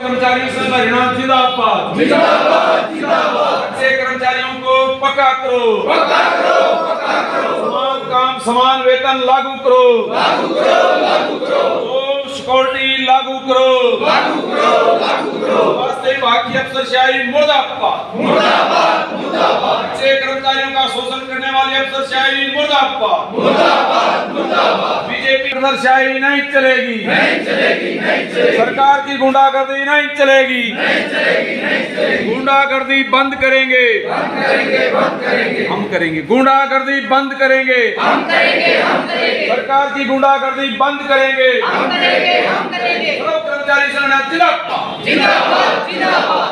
कर्मचारी संघ हरियाणा जिंदाबाद जिंदाबाद जिंदाबाद। अच्छे कर्मचारियों को पक्का करो पक्का करो पक्का करो। समान काम समान वेतन लागू करो लागू करो लागू करो। जॉब सिक्योरिटी लागू करो लागू करो लागू करो। स्वास्थ्य विभाग की अफसरशाही मुर्दाबाद मुर्दाबाद मुर्दाबाद। अच्छे कर्मचारियों का शोषण करने वाली अफसरशाही मुर्दाबाद मुर्दाबाद मुर्दाबाद। बीजेपी अफसरशाही नहीं चलेगी नहीं चलेगी नहीं चलेगी। सरकार की गुंडागर्दी नहीं चलेगी नहीं चलेगी नहीं चलेगी। गुंडागर्दी बंद करेंगे हम करेंगे। गुंडागर्दी बंद करेंगे हम करेंगे। सरकार की गुंडागर्दी बंद करेंगे हम करेंगे। कर्मचारी संघ जिंदाबाद जिंदाबाद जिंदाबाद।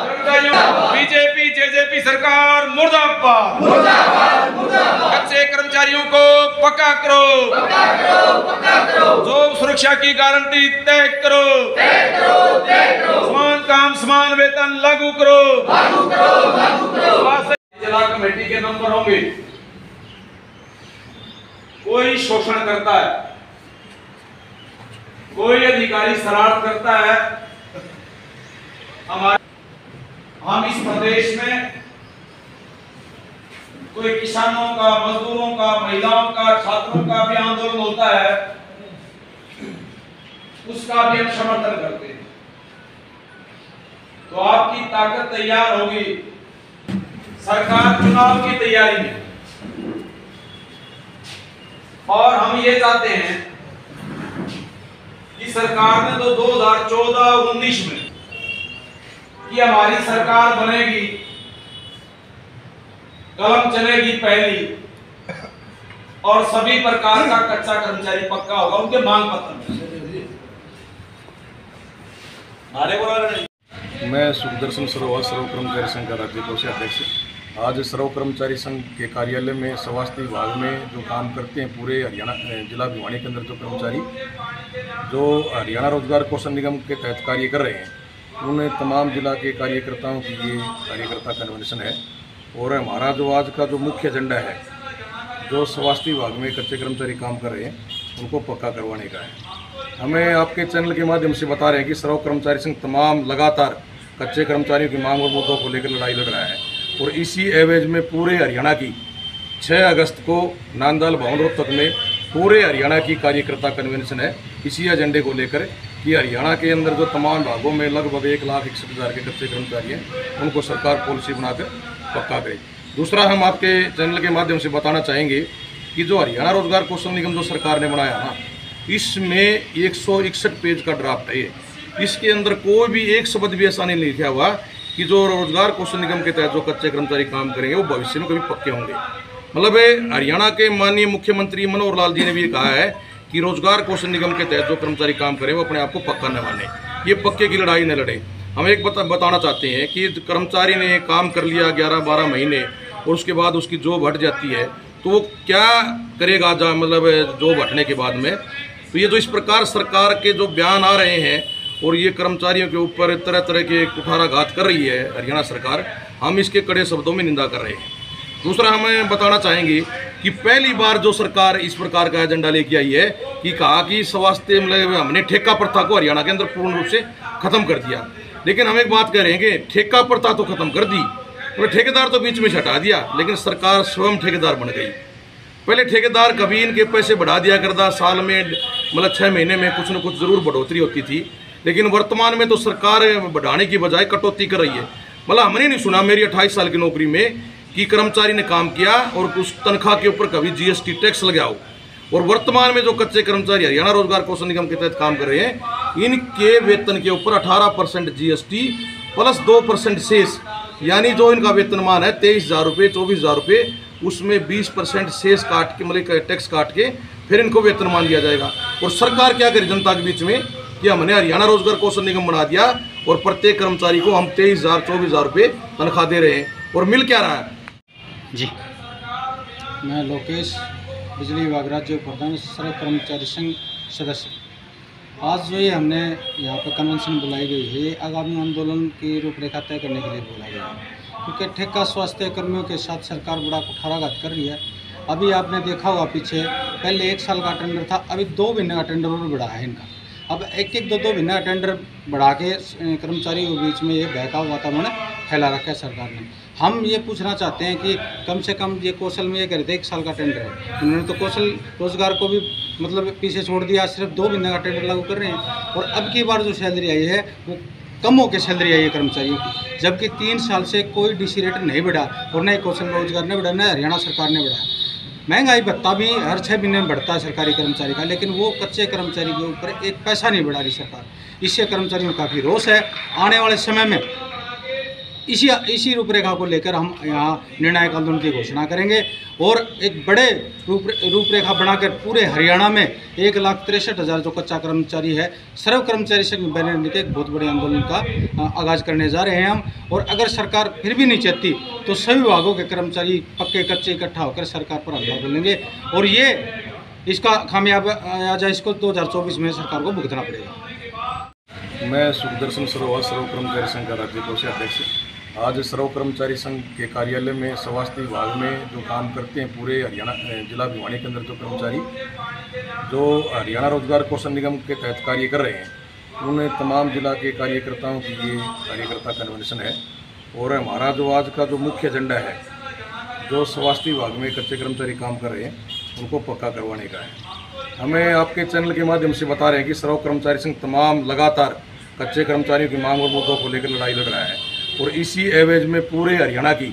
बीजेपी जेजेपी सरकार मुर्दाबाद मुर्दाबाद मुर्दाबाद। अच्छे कर्मचारियों को पक्का करो पक्का करो पक्का करो। जॉब सुरक्षा की गारंटी तय करो तय करो तय करो। समान काम समान वेतन लागू करो लागू करो लागू करो। जिला कमेटी के नंबर होंगे। कोई शोषण करता है, कोई अधिकारी शरारत करता है, हम इस प्रदेश में कोई किसानों का, मजदूरों का, महिलाओं का, छात्रों का भी आंदोलन होता है, उसका भी हम समर्थन करते हैं। तो आपकी ताकत तैयार होगी सरकार चुनाव की तैयारी में। और हम ये चाहते हैं कि सरकार ने तो 2014-19 में कि हमारी सरकार बनेगी, कलम चलेगी पहली और सभी प्रकार का कच्चा कर्मचारी पक्का होगा उनके मांग पत्र में। मैं सुखदर्शन सरोवर सर्व कर्मचारी संघ का राज्य कोषाध्यक्ष। आज सर्व कर्मचारी संघ के कार्यालय में स्वास्थ्य विभाग में जो काम करते हैं पूरे हरियाणा जिला भिवानी के अंदर जो कर्मचारी जो हरियाणा रोजगार कौशल निगम के तहत कार्य कर रहे हैं, उन तमाम जिला के कार्यकर्ताओं की ये कार्यकर्ता कन्वेंशन है। और हमारा जो आज का जो मुख्य एजेंडा है, जो स्वास्थ्य विभाग में कच्चे कर्मचारी काम कर रहे हैं उनको पक्का करवाने का है। हमें आपके चैनल के माध्यम से बता रहे हैं कि सर्व कर्मचारी संघ तमाम लगातार कच्चे कर्मचारियों की मांग और मुद्दों को लेकर लड़ाई लड़ रहा है। और इसी एवज में पूरे हरियाणा की 6 अगस्त को नांदल भवन रोहतक में पूरे हरियाणा की कार्यकर्ता कन्वेंशन है इसी एजेंडे को लेकर कि हरियाणा के अंदर जो तमाम भागों में लगभग 1,61,000 के कच्चे कर्मचारी हैं उनको सरकार पॉलिसी बनाकर पक्का करे। दूसरा, हम आपके चैनल के माध्यम से बताना चाहेंगे कि जो हरियाणा रोजगार कौशल निगम जो सरकार ने बनाया ना, इसमें 161 पेज का ड्राफ्ट है। इसके अंदर कोई भी एक शब्द भी ऐसा नहीं लिखा हुआ कि जो रोजगार कौशल निगम के तहत जो कच्चे कर्मचारी काम करेंगे वो भविष्य में कभी पक्के होंगे। मतलब हरियाणा के माननीय मुख्यमंत्री मनोहर लाल जी ने भी कहा है कि रोजगार कौशल निगम के तहत जो कर्मचारी काम करें वो अपने आप को पक्का न माने, ये पक्के की लड़ाई न लड़े। हम एक बताना चाहते हैं कि कर्मचारी ने काम कर लिया 11-12 महीने और उसके बाद उसकी जॉब हट जाती है तो वो क्या करेगा मतलब जॉब हटने के बाद में। तो ये जो इस प्रकार सरकार के जो बयान आ रहे हैं और ये कर्मचारियों के ऊपर तरह तरह के कुठाराघात कर रही है हरियाणा सरकार, हम इसके कड़े शब्दों में निंदा कर रहे हैं। दूसरा, हमें बताना चाहेंगे कि पहली बार जो सरकार इस प्रकार का एजेंडा लेके आई है कि कहा कि स्वास्थ्य मतलब हमने ठेका प्रथा को हरियाणा के अंदर पूर्ण रूप से खत्म कर दिया। लेकिन हम एक बात कह रहे हैं कि ठेका प्रथा तो खत्म कर दी और ठेकेदार तो बीच में से हटा दिया, लेकिन सरकार स्वयं ठेकेदार बन गई। पहले ठेकेदार कभी इनके पैसे बढ़ा दिया करता, साल में मतलब 6 महीने में कुछ न कुछ जरूर बढ़ोतरी होती थी, लेकिन वर्तमान में तो सरकार बढ़ाने की बजाय कटौती कर रही है। मतलब हमने नहीं सुना मेरी 28 साल की नौकरी में कि कर्मचारी ने काम किया और उस तनख्वाह के ऊपर कभी जीएसटी टैक्स लगा हो। और वर्तमान में जो कच्चे कर्मचारी हरियाणा रोजगार कौशल निगम के तहत काम कर रहे हैं, इनके वेतन के ऊपर 18% जीएसटी प्लस 2% शेष, यानी जो इनका वेतनमान है 23,000 रुपये 24,000 रुपये, उसमें 20% शेष काट के मतलब टैक्स काट के फिर इनको वेतनमान दिया जाएगा। और सरकार क्या करे जनता के बीच में कि हमने हरियाणा रोजगार कौशल निगम बना दिया और प्रत्येक कर्मचारी को हम 23,000 24,000 रुपये तनख्वाह दे रहे हैं और मिल क्या रहा है। जी, मैं लोकेश, बिजली विभाग राज्य प्रधान सर्व कर्मचारी संघ सदस्य। आज जो ये हमने यहाँ पर कन्वेंशन बुलाई गई है, आगामी आंदोलन की रूपरेखा तय करने के लिए बुलाई गई है, क्योंकि ठेका स्वास्थ्य कर्मियों के साथ सरकार बड़ा कुठाराघात कर रही है। अभी आपने देखा होगा पीछे पहले 1 साल का टेंडर था, अभी 2 महीने का टेंडर और बढ़ा है इनका। अब एक एक दो महीना टेंडर बढ़ा के कर्मचारियों के बीच में ये बहकाव वातावरण फैला रखा है सरकार ने। हम ये पूछना चाहते हैं कि कम से कम ये कौशल में ये कह रहे थे 1 साल का टेंडर है, उन्होंने तो कौशल रोजगार को भी मतलब पीछे छोड़ दिया, सिर्फ 2 महीने का टेंडर लागू कर रहे हैं। और अब की बार जो सैलरी आई है वो कम होकर सैलरी आई है कर्मचारियों की, जबकि 3 साल से कोई डीसी रेट नहीं बढ़ा और न ही कौशल रोजगार ने बढ़ा, न हरियाणा सरकार ने बढ़ाया। महंगाई भत्ता भी हर 6 महीने में बढ़ता है सरकारी कर्मचारी का, लेकिन वो कच्चे कर्मचारी के ऊपर 1 पैसा नहीं बढ़ा रही सरकार। इससे कर्मचारियों में काफ़ी रोष है। आने वाले समय में इसी रूपरेखा को लेकर हम यहाँ निर्णायक आंदोलन की घोषणा करेंगे और एक बड़े रूपरेखा बनाकर पूरे हरियाणा में 1,63,000 जो कच्चा कर्मचारी है, सर्व कर्मचारी संघ बैनर लेकर एक बहुत बड़े आंदोलन का आगाज करने जा रहे हैं हम। और अगर सरकार फिर भी नहीं चाहती तो सभी विभागों के कर्मचारी पक्के कच्चे इकट्ठा होकर सरकार पर हमला बोलेंगे और ये इसका खामियाजा इसको 2024 में सरकार को भुगतना पड़ेगा। मैं सुखदर्शन सरोवर सर्व कर्मचारी संघ का राज्य कोषाध्यक्ष। आज सर्व कर्मचारी संघ के कार्यालय में स्वास्थ्य विभाग में जो काम करते हैं पूरे हरियाणा जिला भिवानी के अंदर जो कर्मचारी जो हरियाणा रोजगार कौशल निगम के तहत कार्य कर रहे हैं, उन तमाम जिला के कार्यकर्ताओं की ये कार्यकर्ता कन्वेंशन है। और हमारा जो आज का जो मुख्य एजेंडा है, जो स्वास्थ्य विभाग में कच्चे कर्मचारी काम कर रहे हैं उनको पक्का करवाने का है। हमें आपके चैनल के माध्यम से बता रहे हैं कि सर्व कर्मचारी संघ तमाम लगातार कच्चे कर्मचारियों की मांग और मुद्दों को लेकर लड़ाई लड़ रहा है और इसी एवज में पूरे हरियाणा की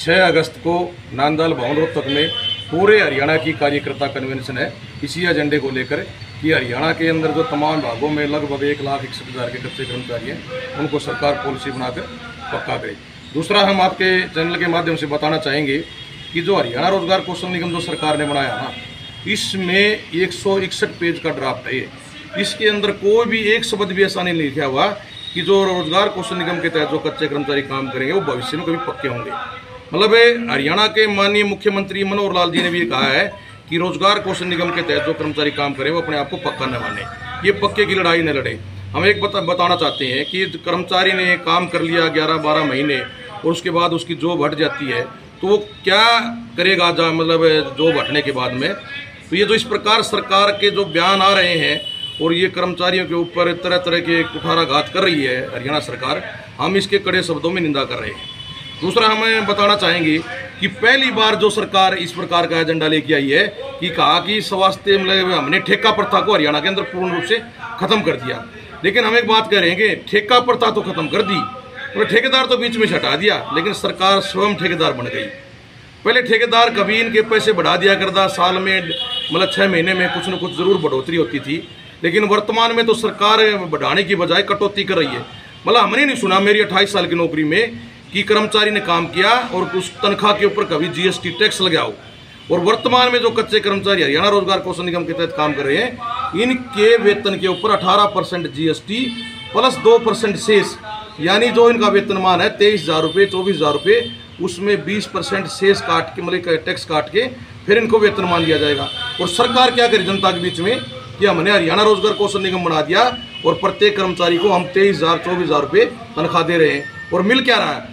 6 अगस्त को नांदल भवन रोहतक में पूरे हरियाणा की कार्यकर्ता कन्वेंशन है इसी एजेंडे को लेकर कि हरियाणा के अंदर जो तमाम भागों में लगभग 1,61,000 के कच्चे कर्मचारी हैं उनको सरकार पॉलिसी बनाकर पक्का करे। दूसरा, हम आपके चैनल के माध्यम से बताना चाहेंगे कि जो हरियाणा रोजगार कौशल निगम जो सरकार ने बनाया ना, इसमें 161 पेज का ड्राफ्ट है। इसके अंदर कोई भी एक शब्द भी ऐसा नहीं लिखा हुआ कि जो रोजगार कौशल निगम के तहत जो कच्चे कर्मचारी काम करेंगे वो भविष्य में कभी पक्के होंगे। मतलब हरियाणा के माननीय मुख्यमंत्री मनोहर लाल जी ने भी कहा है कि रोजगार कौशल निगम के तहत जो कर्मचारी काम करें वो अपने आप को पक्का न माने, ये पक्के की लड़ाई न लड़े। हम एक बताना चाहते हैं कि कर्मचारी ने काम कर लिया 11-12 महीने और उसके बाद उसकी जॉब हट जाती है तो वो क्या करेगा मतलब जॉब हटने के बाद में। तो ये जो इस प्रकार सरकार के जो बयान आ रहे हैं और ये कर्मचारियों के ऊपर तरह तरह के कुठाराघात कर रही है हरियाणा सरकार, हम इसके कड़े शब्दों में निंदा कर रहे हैं। दूसरा, हमें बताना चाहेंगे कि पहली बार जो सरकार इस प्रकार का एजेंडा लेके आई है कि कहा कि स्वास्थ्य मतलब हमने ठेका प्रथा को हरियाणा के अंदर पूर्ण रूप से खत्म कर दिया। लेकिन हम एक बात कह रहे हैं कि ठेका प्रथा तो खत्म कर दी और ठेकेदार तो बीच में से हटा दिया, लेकिन सरकार स्वयं ठेकेदार बन गई। पहले ठेकेदार कभी इनके पैसे बढ़ा दिया करता, साल में मतलब 6 महीने में कुछ न कुछ जरूर बढ़ोतरी होती थी, लेकिन वर्तमान में तो सरकार बढ़ाने की बजाय कटौती कर रही है। मतलब हमने नहीं सुना मेरी 28 साल की नौकरी में कि कर्मचारी ने काम किया और उस तनख्वाह के ऊपर कभी जीएसटी टैक्स लगा हो। और वर्तमान में जो कच्चे कर्मचारी हरियाणा रोजगार कौशल निगम के तहत काम कर रहे हैं, इनके वेतन के ऊपर 18% जीएसटी प्लस 2% शेष, यानी जो इनका वेतनमान है 23,000 रुपये 24,000 रुपये, उसमें 20% शेष काट के मतलब टैक्स काट के फिर इनको वेतनमान दिया जाएगा। और सरकार क्या करे जनता के बीच में कि हमने हरियाणा रोजगार कौशल निगम बना दिया और प्रत्येक कर्मचारी को हम 23,000 24,000 रुपये तनख्वाह दे रहे हैं। और मिल क्या रहा है,